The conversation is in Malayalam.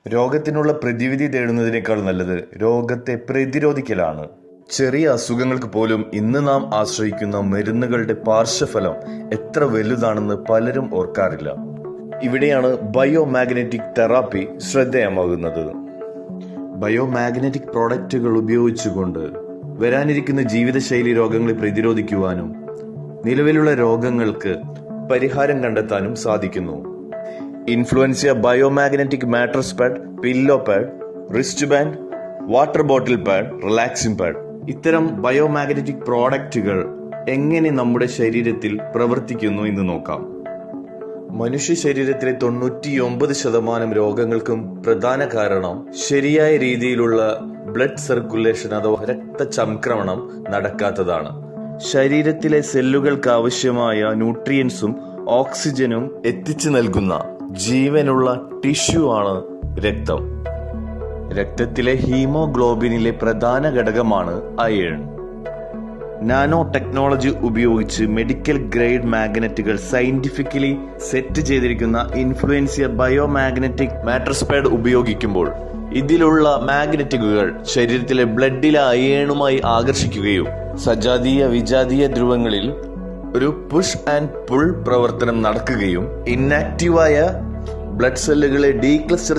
രോഗത്തിനുള്ള പ്രതിവിധി തേടുന്നതിനേക്കാൾ നല്ലത് രോഗത്തെ പ്രതിരോധിക്കലാണ്. ചെറിയ അസുഖങ്ങൾക്ക് പോലും ഇന്ന് നാം ആശ്രയിക്കുന്ന മരുന്നുകളുടെ പാർശ്വഫലം എത്ര വലുതാണെന്ന് പലരും ഓർക്കാറില്ല. ഇവിടെയാണ് ബയോമാഗ്നറ്റിക് തെറാപ്പി ശ്രദ്ധേയമാകുന്നത്. ബയോമാഗ്നറ്റിക് പ്രോഡക്റ്റുകൾ ഉപയോഗിച്ചുകൊണ്ട് വരാനിരിക്കുന്ന ജീവിതശൈലി രോഗങ്ങളെ പ്രതിരോധിക്കുവാനും നിലവിലുള്ള രോഗങ്ങൾക്ക് പരിഹാരം കണ്ടെത്താനും സാധിക്കുന്നു. ഇൻഫ്ലുവൻസിയ biomagnetic mattress pad, pillow pad, wrist band, water bottle pad, relaxing pad, ഇത്തരം ബയോമാഗ്നറ്റിക് പ്രോഡക്റ്റുകൾ എങ്ങനെ നമ്മുടെ ശരീരത്തിൽ പ്രവർത്തിക്കുന്നു എന്ന് നോക്കാം. മനുഷ്യ ശരീരത്തിലെ 99% രോഗങ്ങൾക്കും പ്രധാന കാരണം ശരിയായ രീതിയിലുള്ള ബ്ലഡ് സർക്കുലേഷൻ അഥവാ രക്തചംക്രമണം നടക്കാത്തതാണ്. ശരീരത്തിലെ സെല്ലുകൾക്ക് ആവശ്യമായ ന്യൂട്രിയൻസും ഓക്സിജനും എത്തിച്ചു നൽകുന്ന ജീവനുള്ള ടിഷ്യൂ ആണ് രക്തം. രക്തത്തിലെ ഹീമോഗ്ലോബിനിലെ പ്രധാന ഘടകമാണ് അയൺ. നാനോ ടെക്നോളജി ഉപയോഗിച്ച് മെഡിക്കൽ ഗ്രേഡ് മാഗ്നറ്റുകൾ സയന്റിഫിക്കലി സെറ്റ് ചെയ്തിരിക്കുന്ന ഇൻഫ്ലുവൻസിയ ബയോമാഗ്നറ്റിക് മാട്രസ് പാഡ് ഉപയോഗിക്കുമ്പോൾ ഇതിലുള്ള മാഗ്നറ്റുകൾ ശരീരത്തിലെ ബ്ലഡിലെ അയണുമായി ആകർഷിക്കുകയും സജാതീയ വിജാതീയ ധ്രുവങ്ങളിൽ ഒരു പുഷ് ആൻഡ് പുൾ പ്രവർത്തനം നടക്കുകയും ഇന്നാക്റ്റീവായ ബ്ലഡ് സെല്ലുകളെ ഡീക്ലസ്റ്റർ